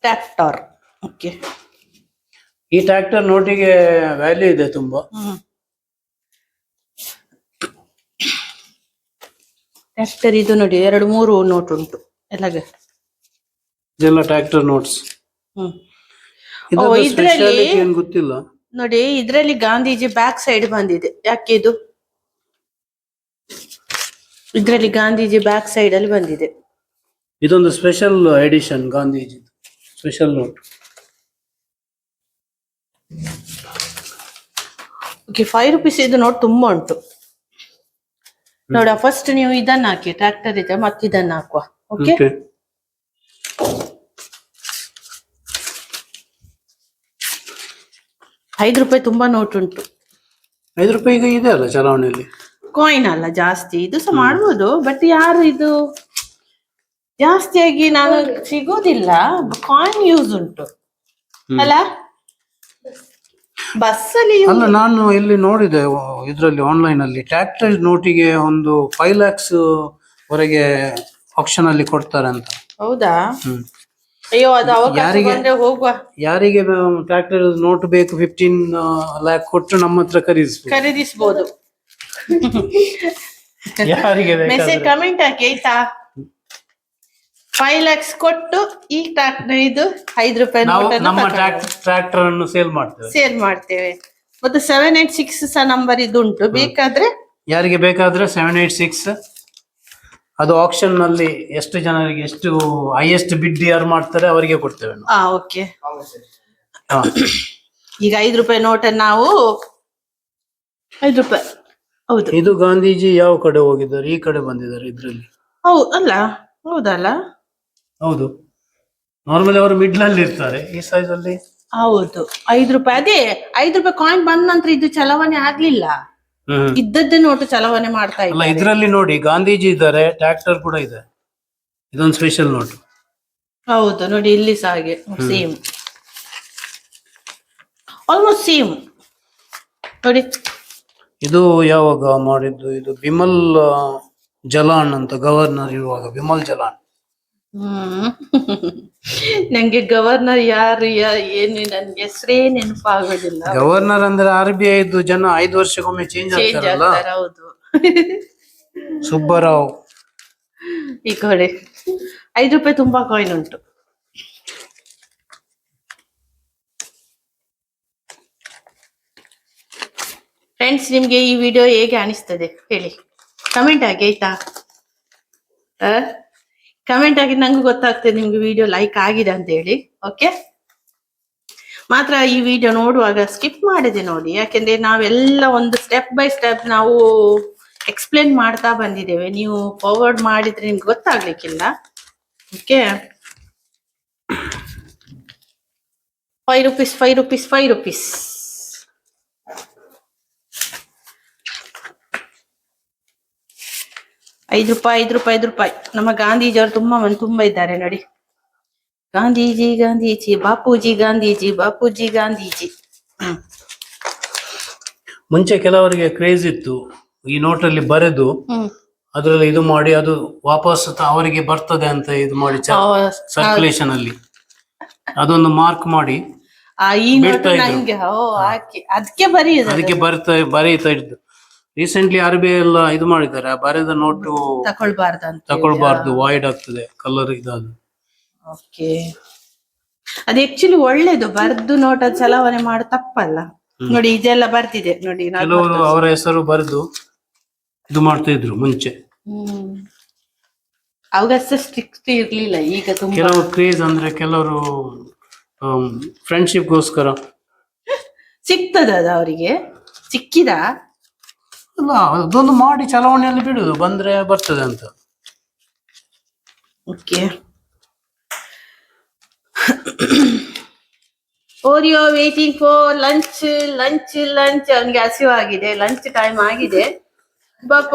A: ಟ್ರ್ಯಾಕ್ಟರ್. ಓಕೆ,
B: ಈ ಟ್ರ್ಯಾಕ್ಟರ್ ನೋಟಿಗೆ ವ್ಯಾಲ್ಯೂ ಇದೆ ತುಂಬಾ.
A: ಟ್ರ್ಯಾಕ್ಟರ್ ಇದು ನೋಡಿ 2-3 ನೋಟ್ ಉಂಟು ಎಲ್ಲಗ.
B: ಇದೆಲ್ಲ ಟ್ರ್ಯಾಕ್ಟರ್ ನೋಟ್ಸ್.
A: ಇದ್ರಲ್ಲಿ
B: ಏನ್ ಗೊತ್ತಿಲ್ಲ
A: ನೋಡಿ, ಇದ್ರಲ್ಲಿ ಗಾಂಧೀಜಿ ಬ್ಯಾಕ್ ಸೈಡ್ ಬಂದಿದೆ. ಯಾಕೆ ಇದು? ಇದ್ರಲ್ಲಿ ಗಾಂಧೀಜಿ ಬ್ಯಾಕ್ ಸೈಡ್ ಅಲ್ಲಿ ಬಂದಿದೆ.
B: ಇದೊಂದು special edition Gandhiji special note.
A: Okay, 5 rupees ಇದು ನೋಟ್ ತುಂಬಾ ಉಂಟು. ನೋಡ, ಫಸ್ಟ್ ನೀವು ಇದನ್ನ ಹಾಕಿ, ಟ್ರ್ಯಾಕ್ಟರ್ ಇದೆ, ಮತ್ತೆ ಇದನ್ನ ಹಾಕುವ. Okay,
B: Okay.
A: ₹5 ತುಂಬಾ ನೋಟ್ ಉಂಟು.
B: 5 ರೂಪಾಯಿಗೆ ಇದೆ ಅಲ್ಲ ಚಲಾವಣೆಯಲ್ಲಿ.
A: ಕಾಯಿನ್ ಅಲ್ಲ ಜಾಸ್ತಿ, ಇದು ಸಹ ಮಾಡ್ಬೋದು, ಬಟ್ ಯಾರು ಇದು ಜಾಸ್ತಿಯಾಗಿ ನಾನು ಸಿಗೋದಿಲ್ಲ. ಕಾಯಿನ್ ಯೂಸ್ ಉಂಟು ಅಲ್ಲ, ಬಸ್ಸಲ್ಲಿ
B: ಅಲ್ಲ, ನಾನು ಇಲ್ಲಿ ನೋಡಿದೆ ಇದರಲ್ಲಿ ಆನ್ಲೈನ್ ಅಲ್ಲಿ ಟ್ರ್ಯಾಕ್ಟರ್ ನೋಟಿಗೆ ಒಂದು 5 lakhs ವರೆಗೆ ಆಕ್ಷನ್ ಅಲ್ಲಿ ಕೊಡ್ತಾರೆ ಅಂತ.
A: ಹೌದಾ? ಅಯ್ಯೋ, ಅದು ಅವಕಾಶ ಬಂದ್ರೆ ಹೋಗುವ.
B: ಯಾರಿಗೆ ಟ್ರ್ಯಾಕ್ಟರ್ ನೋಟ್ ಬೇಕು 15 lakh ಕೊಟ್ಟು ನಮ್ಮ ಹತ್ರ
A: ಖರೀದಿಸಬಹುದು.
B: ಯಾರಿಗೆ
A: ಮೆಸೇಜ್ ಕಮೆಂಟ್ ಹಾಕಿ ಆಯ್ತಾ. 5 lakhs ಕೊಟ್ಟು ಈ ಟ್ರ್ಯಾಕ್ಟರ್ ಇದು 5 ರೂಪಾಯಿ ನೋಟ್
B: ನಮ್ಮ ಟ್ರ್ಯಾಕ್ಟರ್ ಅನ್ನು ಸೇಲ್
A: ಮಾಡ್ತೇವೆ. ಮತ್ತು 786 ಸಹ ನಂಬರ್ ಇದು ಉಂಟು, ಬೇಕಾದ್ರೆ
B: ಯಾರಿಗೆ ಬೇಕಾದ್ರೆ 786. ಅದು ಆಕ್ಷನ್ ನಲ್ಲಿ ಎಷ್ಟು ಜನರಿಗೆ ಎಷ್ಟು ಹೈಯೆಸ್ಟ್ ಬಿಡ್ ಯಾರು ಮಾಡ್ತಾರೆ ಅವರಿಗೆ ಕೊಡ್ತೇವೆ ನಾವು.
A: ಓಕೆ. ಈಗ 5 ರೂಪಾಯಿ ನೋಟನ್ನು ನಾವು 5 ರೂಪಾಯಿ. ಹೌದು,
B: ಇದು ಗಾಂಧೀಜಿ ಯಾವ ಕಡೆ ಹೋಗಿದ್ದಾರೆ? ಈ ಕಡೆ ಬಂದಿದ್ದಾರೆ ಇದ್ರಲ್ಲಿ.
A: ಅಲ್ಲ, ಹೌದಲ್ಲ?
B: ಹೌದು, ನಾರ್ಮಲಿ ಅವರು ಮಿಡ್ಲ್ ಅಲ್ಲಿ ಇರ್ತಾರೆ, ಈ ಸೈಜ್ ಅಲ್ಲಿ.
A: ಹೌದು, 5 ರೂಪಾಯಿ. ಅದೇ 5 ರೂಪಾಯಿ ಕಾಯಿನ್ ಬಂದ ನಂತರ ಇದು ಚಲಾವಣೆ ಆಗ್ಲಿಲ್ಲ, ಇದ್ದದ್ದೇ ನೋಟು ಚಲಾವಣೆ ಮಾಡ್ತಾ
B: ಇಲ್ಲ. ಇದರಲ್ಲಿ ನೋಡಿ, ಗಾಂಧೀಜಿ ಇದ್ದಾರೆ, ಟ್ರ್ಯಾಕ್ಟರ್ ಕೂಡ ಇದೆ. ಇದೊಂದು ಸ್ಪೆಷಲ್ ನೋಟ್.
A: ಹೌದು, ನೋಡಿ ಇಲ್ಲಿ ಸಹ ಹಾಗೆ ಸೇಮ್, ಆಲ್ಮೋಸ್ಟ್ ಸೇಮ್ ನೋಡಿ.
B: ಇದು ಯಾವಾಗ ಮಾಡಿದ್ದು? ಇದು ಬಿಮಲ್ ಜಲಾನ್ ಅಂತ, ಗವರ್ನರ್ ಇರುವಾಗ ಬಿಮಲ್ ಜಲಾನ್.
A: ನಂಗೆ ಗವರ್ನರ್ ಯಾರು ಏನು ನನ್ಗೆ ಹೆಸರೇ ನೆನಪಾಗೋದಿಲ್ಲ.
B: ಗವರ್ನರ್ ಅಂದ್ರೆ RBI ಇದ್ದು ಜನ 5 ವರ್ಷಕ್ಕೊಮ್ಮೆ ಚೇಂಜ್ ಆಗ್ತಾರಲ್ಲ.
A: ಹೌದು,
B: ಸುಬ್ಬರಾವ್.
A: ಈ ಕಡೆ 5 ರೂಪಾಯಿ ತುಂಬಾ ಕಾಯಿನ್ ಉಂಟು. ಫ್ರೆಂಡ್ಸ್, ನಿಮ್ಗೆ ಈ ವಿಡಿಯೋ ಹೇಗೆ ಅನಿಸ್ತದೆ ಹೇಳಿ, ಕಮೆಂಟ್ ಆಗಿ ಆಯ್ತಾ. ಕಮೆಂಟ್ ಆಗಿ ನಂಗೆ ಗೊತ್ತಾಗ್ತದೆ ನಿಮ್ಗೆ ವಿಡಿಯೋ ಲೈಕ್ ಆಗಿದೆ ಅಂತ ಹೇಳಿ. ಓಕೆ, ಮಾತ್ರ ಈ ವಿಡಿಯೋ ನೋಡುವಾಗ ಸ್ಕಿಪ್ ಮಾಡದೆ ನೋಡಿ, ಯಾಕೆಂದ್ರೆ ನಾವೆಲ್ಲ ಒಂದು ಸ್ಟೆಪ್ ಬೈ ಸ್ಟೆಪ್ ನಾವು ಎಕ್ಸ್ಪ್ಲೇನ್ ಮಾಡ್ತಾ ಬಂದಿದ್ದೇವೆ. ನೀವು ಫಾರ್ವರ್ಡ್ ಮಾಡಿದ್ರೆ ನಿಮ್ಗೆ ಗೊತ್ತಾಗ್ಲಿಕ್ಕಿಲ್ಲ. Okay, 5 rupees 5 rupees 5 rupees. ₹5 ₹5 ₹5. ನಮ್ಮ ಗಾಂಧೀಜಿಯವರು ತುಂಬಾ ಇದ್ದಾರೆ ನೋಡಿ. ಗಾಂಧೀಜಿ ಗಾಂಧೀಜಿ ಬಾಪೂಜಿ ಗಾಂಧೀಜಿ ಬಾಪೂಜಿ ಗಾಂಧೀಜಿ.
B: ಮುಂಚೆ ಕೆಲವರಿಗೆ ಕ್ರೇಜ್ ಇತ್ತು ಈ ನೋಟಲ್ಲಿ ಬರೆದು ಅದ್ರಲ್ಲಿ ಇದು ಮಾಡಿ ಅದು ವಾಪಸ್ ಅವರಿಗೆ ಬರ್ತದೆ ಅಂತ ಇದು ಮಾಡಿ ಸರ್ಕ್ಯುಲೇಷನ್ ಅಲ್ಲಿ ಅದೊಂದು ಮಾರ್ಕ್ ಮಾಡಿ
A: ಈ ನೋಟ್ ನಂಗೆ ಹಾಕಿ ಅದಕ್ಕೆ
B: ಬರೀತಾ ಇದ್ದು. ರೀಸೆಂಟ್ಲಿ RBI ಎಲ್ಲ ಇದು ಮಾಡಿದ್ದಾರೆ, ಬರೆದ ನೋಟು ತಕೊಳ್ಬಾರ್ದು, ವಾಯ್ಡ್ ಆಗ್ತದೆ, ಕಲರ್ ಇದಾದ.
A: ಓಕೆ, ಅದು ಆಕ್ಚುಲಿ ಒಳ್ಳೇದು, ಬರ್ದು ನೋಟ್ ಅದು ಚಲಾವಣೆ ಮಾಡಿ ತಪ್ಪಲ್ಲ. ನೋಡಿ ಇದೆಲ್ಲ ಬರ್ತಿದೆ ನೋಡಿ,
B: ಕೆಲವರು ಅವರ ಹೆಸರು ಬರೆದು ಇದು ಮಾಡ್ತಾ ಇದ್ರು ಮುಂಚೆ.
A: ಅವಾಗಷ್ಟ ಸ್ಟ್ರಿಕ್ಟ್ ಇರ್ಲಿಲ್ಲ, ಈಗ ತುಂಬಾ
B: ಕೆಲವರು ಕ್ರೇಜ್ ಅಂದ್ರೆ ಕೆಲವರು ಫ್ರೆಂಡ್ಶಿಪ್ ಗೋಸ್ಕರ
A: ಸಿಗ್ತದ ಅದು ಅವರಿಗೆ ಸಿಕ್ಕಿದ
B: ಅಲ್ಲ, ಅದೊಂದು ಮಾಡಿ ಚಲಾವಣೆಯಲ್ಲಿ ಬಿಡುದು, ಬಂದ್ರೆ ಬರ್ತದೆ ಅಂತ.
A: Okay, Oreo waiting for lunch lunch lunch. ಅವನಿಗೆ ಹಸಿವಾಗಿದೆ, ಲಂಚ್ ಟೈಮ್ ಆಗಿದೆ. ಪಾಪ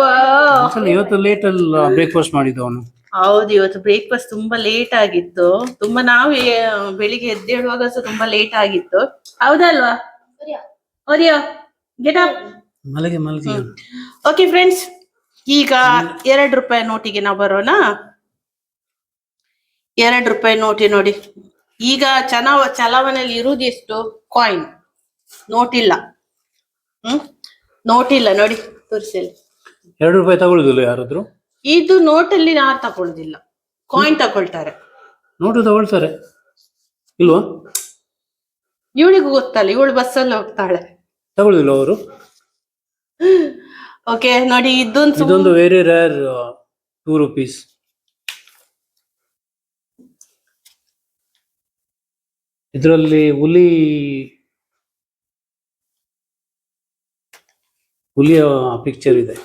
B: ಇವತ್ತು ಲೇಟ್ ಅಲ್ಲಿ ಬ್ರೇಕ್ಫಾಸ್ಟ್ ಮಾಡಿದ್ದು ಅವನು.
A: ಹೌದು, ಇವತ್ತು ಬ್ರೇಕ್ಫಾಸ್ಟ್ ತುಂಬಾ ಲೇಟ್ ಆಗಿತ್ತು. ತುಂಬಾ ನಾವು ಬೆಳಿಗ್ಗೆ ಎದ್ದೇಳುವಾಗ ಸಹ ತುಂಬಾ ಲೇಟ್ ಆಗಿತ್ತು, ಹೌದಲ್ವಾ? Oreo get up.
B: ಮಲಗಿ ಮಲಗಿ.
A: ಓಕೆ ಫ್ರೆಂಡ್ಸ್, ಈಗ ₹2 ನೋಟಿಗೆ ನಾವು ಬರೋಣ. ₹2 ನೋಟಿ ನೋಡಿ. ಈಗ ಚಲಾವಣೆಯಲ್ಲಿ ಇರುವುದು ಎಷ್ಟು? ಕಾಯಿನ್, ನೋಟ್ ಇಲ್ಲ. ನೋಟ್ ಇಲ್ಲ ನೋಡಿ, ತೋರಿಸಲಿ.
B: ₹2 ತಗೊಳ್ಳುದಿಲ್ಲ ಯಾರಾದ್ರು?
A: ಇದು ನೋಟಲ್ಲಿ ಯಾರು ತಗೊಳ್ಳುದಿಲ್ಲ, ಕಾಯಿನ್ ತಗೊಳ್ತಾರೆ.
B: ನೋಟು ತಗೊಳ್ತಾರೆ ಇಲ್ವಾ?
A: ಇವಳಿಗೂ ಗೊತ್ತಲ್ಲ, ಇವಳು ಬಸ್ಸಲ್ಲಿ ಹೋಗ್ತಾಳೆ.
B: ತಗೊಳ್ಳುದಿಲ್ಲ ಅವರು?
A: ಓಕೆ ನೋಡಿ, ಇದೊಂದು
B: ವೆರಿ ರೇರ್ ₹2. ಇದರಲ್ಲಿ ಹುಲಿಯ ಪಿಕ್ಚರ್ ಇದೆ,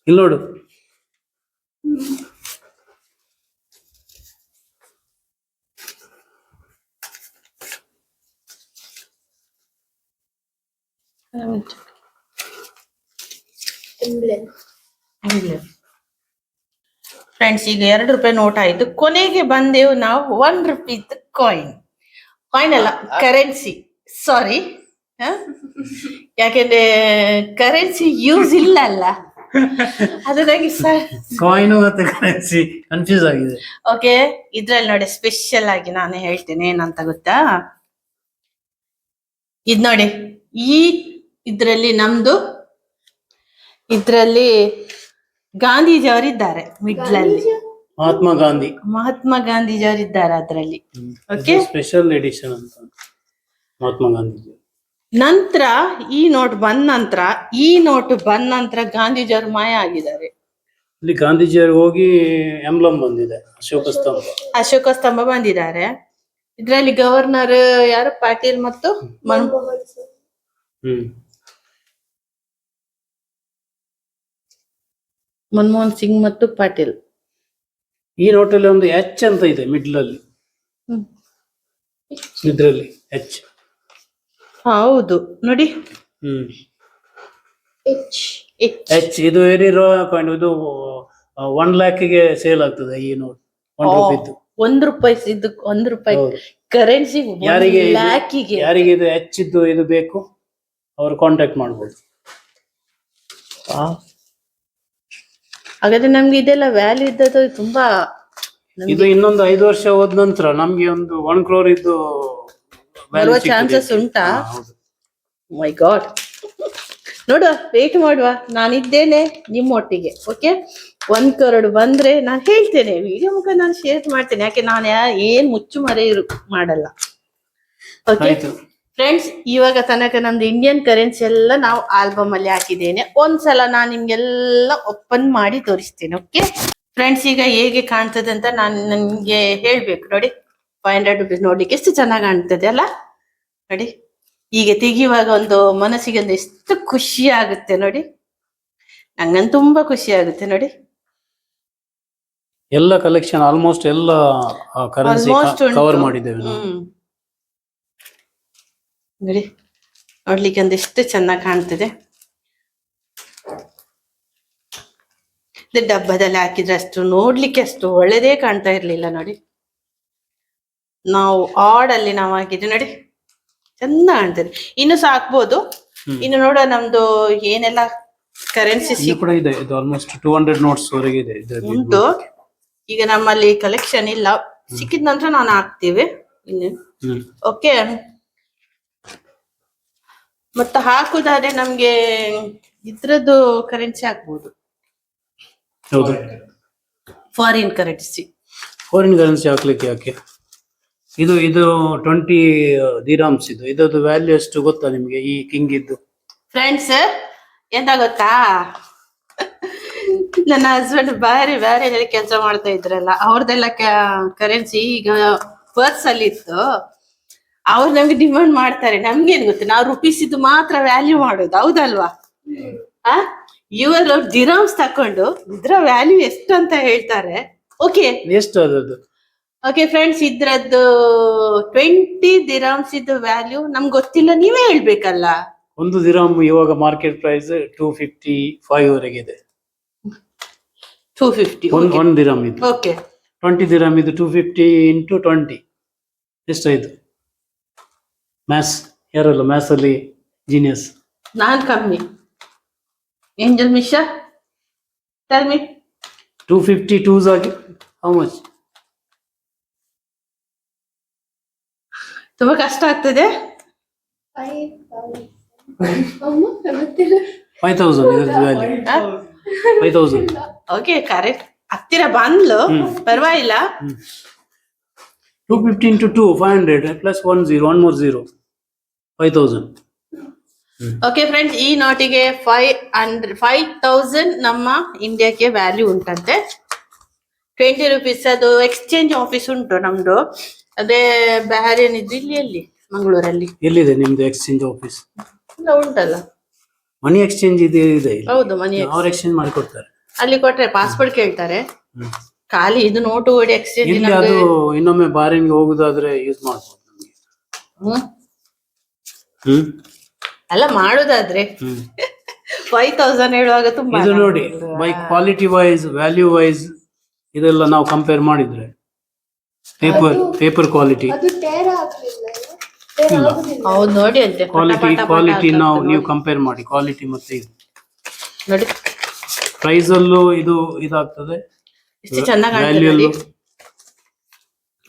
B: ಇಲ್ಲಿ ನೋಡು.
A: ಫ್ರೆಂಡ್ಸ್, ಈಗ ₹2 ನೋಟ್ ಆಯ್ತು. ಕೊನೆಗೆ ಬಂದೆವು ನಾವು ₹1 ಕಾಯಿನ್ ಅಲ್ಲ, ಕರೆನ್ಸಿ. ಸಾರಿ, ಯಾಕೆಂದ್ರೆ ಕರೆನ್ಸಿ ಯೂಸ್ ಇಲ್ಲ ಅಲ್ಲ, ಅದರಾಗಿ
B: ಕಾಯಿನ್ ಮತ್ತೆ ಕರೆನ್ಸಿ ಕನ್ಫ್ಯೂಸ್ ಆಗಿದೆ.
A: ಓಕೆ, ಇದ್ರಲ್ಲಿ ನೋಡಿ ಸ್ಪೆಷಲ್ ಆಗಿ ನಾನು ಹೇಳ್ತೇನೆ ಏನಂತ ಗೊತ್ತಾ. ಇದ್ ನೋಡಿ, ಇದ್ರಲ್ಲಿ ನಮ್ದು, ಇದ್ರಲ್ಲಿ ಗಾಂಧೀಜಿಯವರಿದ್ದಾರೆ ಮಿಡ್ಲಲ್ಲಿ. ಮಹಾತ್ಮ ಗಾಂಧೀಜಿಯವರಿದ್ದಾರೆ ಅದ್ರಲ್ಲಿ. ಓಕೆ,
B: ಸ್ಪೆಷಲ್ ಎಡಿಷನ್ ಅಂತ ಮಹಾತ್ಮ ಗಾಂಧೀಜಿ.
A: ನಂತರ ಈ ನೋಟ್ ಬಂದ ನಂತರ ಗಾಂಧೀಜಿಯವರು ಮಾಯ ಆಗಿದ್ದಾರೆ.
B: ಇಲ್ಲಿ ಗಾಂಧೀಜಿಯವರು ಹೋಗಿ ಎಂಬ್ಲಮ್ ಬಂದಿದೆ,
A: ಅಶೋಕ ಸ್ತಂಭ ಬಂದಿದ್ದಾರೆ. ಇದ್ರಲ್ಲಿ ಗವರ್ನರ್ ಯಾರು? ಪಾಟೀಲ್ ಮತ್ತು ಮನಮೋಹನ್ ಸಿಂಗ್ ಮತ್ತು ಪಾಟೀಲ್.
B: ಈ ನೋಟಲ್ಲಿ ಒಂದು ಎಚ್ ಅಂತ ಇದೆ ಮಿಡ್ಲ್ ಅಲ್ಲಿ, ಇದ್ರಲ್ಲಿ ಎಚ್.
A: ಹೌದು ನೋಡಿ,
B: ಎಚ್ ಇದು ವೆರಿ ರೋ ಕಾಯಿನ್. ಇದು 1 lakhಗೆ ಸೇಲ್ ಆಗ್ತದೆ ಈ ನೋಟ್.
A: ₹1 ಇದು ₹1 ಕರೆನ್ಸಿ.
B: ಯಾರಿಗೆ ಇದು ಎಚ್ ಇದ್ದು ಇದು ಬೇಕು ಅವರು ಕಾಂಟ್ಯಾಕ್ಟ್ ಮಾಡ್ಬೋದು.
A: ಹಾಗಾದ್ರೆ ನಮ್ಗೆ ಇದೆಲ್ಲ ವ್ಯಾಲ್ಯೂ ಇದ್ದದ್ದು ತುಂಬಾ.
B: ಇದು ಇನ್ನೊಂದು 5 ವರ್ಷ ಹೋದ ನಂತರ ನಮ್ಗೆ ಒಂದು 1 crore ಇದ್ದು
A: ಬರುವ ಚಾನ್ಸಸ್ ಉಂಟಾ? ಮೈ ಗಾಡ್, ನೋಡುವ, ವೇಟ್ ಮಾಡುವ. ನಾನಿದ್ದೇನೆ ನಿಮ್ಮೊಟ್ಟಿಗೆ. ಓಕೆ, 1 crore ಬಂದ್ರೆ ನಾನು ಹೇಳ್ತೇನೆ, ವಿಡಿಯೋ ಮುಖ ನಾನು ಶೇರ್ ಮಾಡ್ತೇನೆ. ಯಾಕೆ ನಾನು ಏನ್ ಮುಚ್ಚು ಮರೆ ಮಾಡಲ್ಲ. ಓಕೆ ಫ್ರೆಂಡ್ಸ್, ಇವಾಗ ತನಕ ನಮ್ದು ಇಂಡಿಯನ್ ಕರೆನ್ಸಿ ಎಲ್ಲ ನಾವು ಆಲ್ಬಮ್ ಅಲ್ಲಿ ಹಾಕಿದ್ದೇನೆ. ಒಂದ್ಸಲ ನಾನು ನಿಮ್ಗೆಲ್ಲ ಓಪನ್ ಮಾಡಿ ತೋರಿಸ್ತೇನೆ. ಓಕೆ ಫ್ರೆಂಡ್ಸ್, ಈಗ ಹೇಗೆ ಕಾಣ್ತದೆ ಅಂತ ನನ್ಗೆ ಹೇಳ್ಬೇಕು. ನೋಡಿ, ₹500 ನೋಡ್ಲಿಕ್ಕೆ ಎಷ್ಟು ಚೆನ್ನಾಗಿ ಕಾಣ್ತದೆ ಅಲ್ಲ. ನೋಡಿ, ಈಗ ತೆಗಿಯುವಾಗ ಒಂದು ಮನಸ್ಸಿಗೆ ಒಂದು ಎಷ್ಟು ಖುಷಿ ಆಗುತ್ತೆ ನೋಡಿ. ನಂಗಂತ ತುಂಬಾ ಖುಷಿ ಆಗುತ್ತೆ ನೋಡಿ.
B: ಎಲ್ಲ ಕಲೆಕ್ಷನ್ ಆಲ್ಮೋಸ್ಟ್ ಎಲ್ಲ ಕರೆನ್ಸಿ ಕವರ್ ಮಾಡಿದ್ದೇವೆ
A: ನೋಡಿ. ನೋಡ್ಲಿಕ್ಕೆ ಒಂದಿಷ್ಟು ಚೆನ್ನಾಗಿ ಕಾಣ್ತದೆ. ಡಬ್ಬದಲ್ಲಿ ಹಾಕಿದ್ರೆ ಅಷ್ಟು ನೋಡ್ಲಿಕ್ಕೆ ಅಷ್ಟು ಒಳ್ಳೆದೇ ಕಾಣ್ತಾ ಇರ್ಲಿಲ್ಲ ನೋಡಿ. ನಾವು ಆಡಲ್ಲಿ ನಾವು ಹಾಕಿದ್ವಿ ನೋಡಿ, ಚಂದ ಕಾಣ್ತದೆ. ಇನ್ನು ಸಹ ಹಾಕ್ಬೋದು. ಇನ್ನು ನೋಡುವ ನಮ್ದು ಏನೆಲ್ಲ ಕರೆನ್ಸಿ
B: ಇದೆ. ಇದು ಆಲ್ಮೋಸ್ಟ್ 200 ನೋಟ್ಸ್ ವರೆಗೆ ಇದೆ
A: ಉಂಟು. ಈಗ ನಮ್ಮಲ್ಲಿ ಕಲೆಕ್ಷನ್ ಇಲ್ಲ, ಸಿಕ್ಕಿದ ನಂತರ ನಾನು ಹಾಕ್ತೀವಿ ಇನ್ನು. ಓಕೆ, ಮತ್ತೆ ಹಾಕುದಾದ್ರೆ ನಮ್ಗೆ ಇದ್ರದ್ದು ಕರೆನ್ಸಿ ಹಾಕ್ಬೋದು. ಫಾರಿನ್ ಕರೆನ್ಸಿ
B: ಹಾಕ್ಲಿಕ್ಕೆ ಯಾಕೆ? ಇದು 20 dirhams ಇದು. ಇದರದ್ದು ವ್ಯಾಲ್ಯೂ ಎಷ್ಟು ಗೊತ್ತಾ ನಿಮ್ಗೆ? ಈ ಕಿಂಗ್ ಇದ್ದು
A: ಫ್ರೆಂಡ್ಸ್ ಎಂತ ಗೊತ್ತಾ, ನನ್ನ ಹಸ್ಬೆಂಡ್ ಬೇರೆ ಕೆಲಸ ಮಾಡ್ತಾ ಇದ್ರಲ್ಲ, ಅವ್ರದ್ದೆಲ್ಲ ಕರೆನ್ಸಿ ಈಗ ಪರ್ಸ್ ಅಲ್ಲಿ ಇತ್ತು. ಅವ್ರು ನಮ್ಗೆ ಡಿಮಾಂಡ್ ಮಾಡ್ತಾರೆ. ನಮ್ಗೇನ್ ಗೊತ್ತು, ನಾವು ರುಪೀಸ್ ಇದು ಮಾತ್ರ ವ್ಯಾಲ್ಯೂ ಮಾಡೋದು, ಹೌದಲ್ವಾ? ಇವರು ದಿರಾಮ್ಸ್ ತಕೊಂಡು ಇದ್ರ ವ್ಯಾಲ್ಯೂ ಎಷ್ಟು ಅಂತ ಹೇಳ್ತಾರೆ. ಓಕೆ,
B: ಎಷ್ಟು ಅದದ್ದು?
A: ಓಕೆ ಫ್ರೆಂಡ್ಸ್, ಇದ್ರದ್ದು 20 dirhams ಇದ್ದು ವ್ಯಾಲ್ಯೂ ನಮ್ಗೆ ಗೊತ್ತಿಲ್ಲ, ನೀವೇ ಹೇಳ್ಬೇಕಲ್ಲ.
B: ಒಂದು ದಿರಮ್ ಇವಾಗ ಮಾರ್ಕೆಟ್ ಪ್ರೈಸ್ 255 ವರೆಗೆ ಇದೆ.
A: 250.
B: ಒನ್ ದಿರಮ್ ಇದು.
A: ಓಕೆ
B: 20 ದಿರಮ್ ಇದು 250 ಇಂಟು 20 ಎಷ್ಟಾಯ್ತು? ಮ್ಯಾಥ್ಸ್ ಯಾರಲ್ಲ ಮ್ಯಾಥ್ಸ್ ಅಲ್ಲಿ ಜೀನಿಯಸ್.
A: ನಾನ್ ಕಮ್ಮಿ. Angel Misha tell me.
B: 250 2s ಆಗಿ ಹೌ ಮಚ್?
A: ತುಂಬಾ ಕಷ್ಟ ಆಗ್ತದೆ.
B: 5000 ಇದರ ವ್ಯಾಲ್ಯೂ 5000.
A: Okay correct. ಹತ್ತಿರ ಬಂದ್ಲು, ಪರವಾಗಿಲ್ಲ.
B: 250 into 2 500 plus 1 more 0 5000.
A: Okay friends, ಈ ನೋಟಿಗೆ 5000 ನಮ್ಮ ಇಂಡಿಯಾಕ್ಕೆ ವ್ಯಾಲ್ಯೂ ಉಂಟಂತೆ. 20 rupees ಅದು ಎಕ್ಸ್ಚೇಂಜ್ ಆಫೀಸ್ ಉಂಟು ನಮ್ದು. ಅದೇ ಬಹರೇನ್ ಇದು ಇಲ್ಲಿ ಮಂಗಳೂರಲ್ಲಿ
B: ಎಲ್ಲಿದೆ ನಿಮ್ದು ಎಕ್ಸ್ಚೇಂಜ್ ಆಫೀಸ್?
A: ಇಲ್ಲ ಉಂಟಲ್ಲ,
B: ಮನಿ ಎಕ್ಸ್ಚೇಂಜ್ ಇದೆ ಇದೆ ಇಲ್ಲಿ.
A: ಹೌದು, ಮನಿ
B: ಅವ್ರು ಎಕ್ಸ್ಚೇಂಜ್ ಮಾಡಿ ಕೊಡ್ತಾರೆ.
A: ಅಲ್ಲಿ ಕೊಟ್ರೆ ಪಾಸ್ಪೋರ್ಟ್ ಕೇಳ್ತಾರೆ, ಖಾಲಿ ಇದು ನೋಟು ಓಡಿ ಎಕ್ಸ್ಚೇಂಜ್.
B: ಇಲ್ಲಿ ಅದು ಇನ್ನೊಮ್ಮೆ ಬಾರಿನ್ಗೆ ಹೋಗುದಾದ್ರೆ ಯೂಸ್ ಮಾಡ್ಬೋದು ನಮ್ಗೆ.
A: ಅಲ್ಲ ಮಾಡುದಾದ್ರೆ 5000 ಹೇಳುವಾಗ ತುಂಬಾ.
B: ಇದು ನೋಡಿ, by quality wise value wise ಇದೆಲ್ಲ ನಾವು ಕಂಪೇರ್ ಮಾಡಿದ್ರೆ ಪೇಪರ್ ಕ್ವಾಲಿಟಿ
A: ಹೌದು ನೋಡಿ ಅಂತೆ.
B: ಕ್ವಾಲಿಟಿ ನೀವು ಕಂಪೇರ್ ಮಾಡಿ ಕ್ವಾಲಿಟಿ ಮತ್ತೆ ಇದು
A: ನೋಡಿ,
B: ಪ್ರೈಸ್ ಅಲ್ಲೂ ಇದು ಇದಾಗ್ತದೆ.
A: ಎಷ್ಟು ಚೆನ್ನಾಗಿ ಕಾಣ್ತದೆ ನೋಡಿ.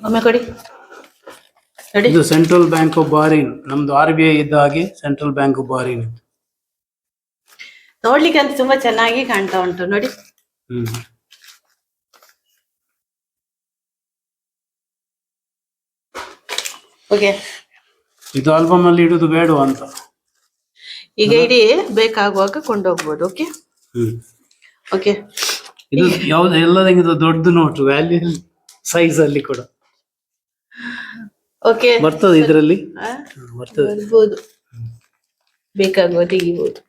A: ಒಮ್ಮೆ ಕೊಡಿ ನೋಡಿ.
B: ಇದು ಸೆಂಟ್ರಲ್ ಬ್ಯಾಂಕ್ ಆಫ್ ಬಾರಿನ್, ನಮ್ದು RBI ಇದ್ದ ಹಾಗೆ ಸೆಂಟ್ರಲ್ ಬ್ಯಾಂಕ್ ಆಫ್ ಬಾರಿನ್.
A: ನೋಡ್ಲಿಕ್ಕೆ ಅಂತ ತುಂಬಾ ಚೆನ್ನಾಗಿ ಕಾಣ್ತಾ ಉಂಟು ನೋಡಿ. ಓಕೆ,
B: ಇದು ಆಲ್ಬಮ್ ಅಲ್ಲಿ ಇಡುದು ಬೇಡ ಅಂತ.
A: ಈಗ ಇಡೀ ಬೇಕಾಗುವಾಗ ಕೊಂಡೋಗ್ಬೋದು. ಓಕೆ ಓಕೆ,
B: ಇದು ಯಾವ್ದು ಎಲ್ಲದಕ್ಕಿಂತ ದೊಡ್ಡ ನೋಟು ವ್ಯಾಲ್ಯೂ ಸೈಜ್ ಅಲ್ಲಿ ಕೂಡ
A: ಓಕೆ
B: ಬರ್ತದೆ ಇದರಲ್ಲಿ ಬರ್ತದೆ.
A: ಬರ್ಬೋದು, ಬೇಕಾಗುವ ತೆಗಿಬಹುದು.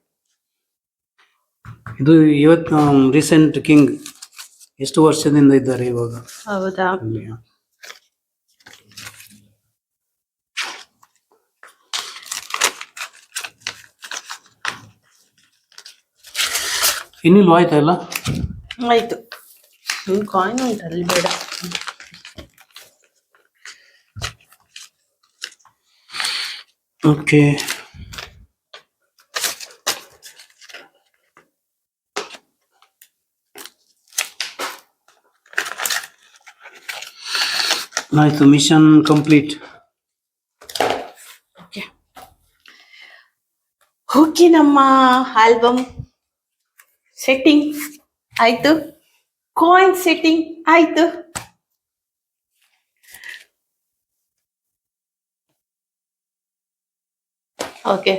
B: ಇದು ಇವತ್ತು ರೀಸೆಂಟ್ ಕಿಂಗ್ ಎಷ್ಟು ವರ್ಷದಿಂದ ಇದ್ದಾರೆ ಇವಾಗ?
A: ಹೌದಾ?
B: ಇನ್ನಿಲ್ವ? ಆಯ್ತಾ ಎಲ್ಲ?
A: ಆಯ್ತು. ಕಾಯಿನ್ ಉಂಟಲ್ಲಿ, ಬೇಡ.
B: ಓಕೆ, ಆಯ್ತು, ಮಿಷನ್ ಕಂಪ್ಲೀಟ್.
A: ಓಕೆ ಓಕೆ, ನಮ್ಮ ಆಲ್ಬಮ್ ಸೆಟ್ಟಿಂಗ್ ಆಯ್ತು, ಕಾಯಿನ್ ಸೆಟ್ಟಿಂಗ್ ಆಯ್ತು. ಓಕೆ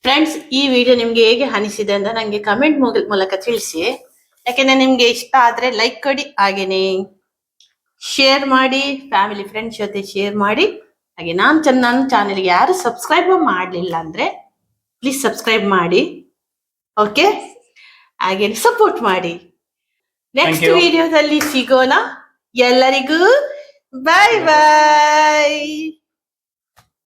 A: ಫ್ರೆಂಡ್ಸ್, ಈ ವಿಡಿಯೋ ನಿಮ್ಗೆ ಹೇಗೆ ಅನಿಸಿದೆ ಅಂತ ನಂಗೆ ಕಮೆಂಟ್ ಮೂಲಕ ತಿಳಿಸಿ. ಯಾಕೆಂದ್ರೆ ನಿಮ್ಗೆ ಇಷ್ಟ ಆದ್ರೆ ಲೈಕ್ ಕೊಡಿ, ಹಾಗೇನೆ ಶೇರ್ ಮಾಡಿ, ಫ್ಯಾಮಿಲಿ ಫ್ರೆಂಡ್ಸ್ ಜೊತೆ ಶೇರ್ ಮಾಡಿ. ಹಾಗೆ ನನ್ನ ಚಾನೆಲ್ಗೆ ಯಾರು ಸಬ್ಸ್ಕ್ರೈಬ್ ಮಾಡಲಿಲ್ಲ ಅಂದ್ರೆ ಪ್ಲೀಸ್ ಸಬ್ಸ್ಕ್ರೈಬ್ ಮಾಡಿ. ಓಕೆ, ಹಾಗೆ ಸಪೋರ್ಟ್ ಮಾಡಿ. ನೆಕ್ಸ್ಟ್ ವಿಡಿಯೋದಲ್ಲಿ ಸಿಗೋಣ. ಎಲ್ಲರಿಗೂ ಬಾಯ್ ಬಾಯ್.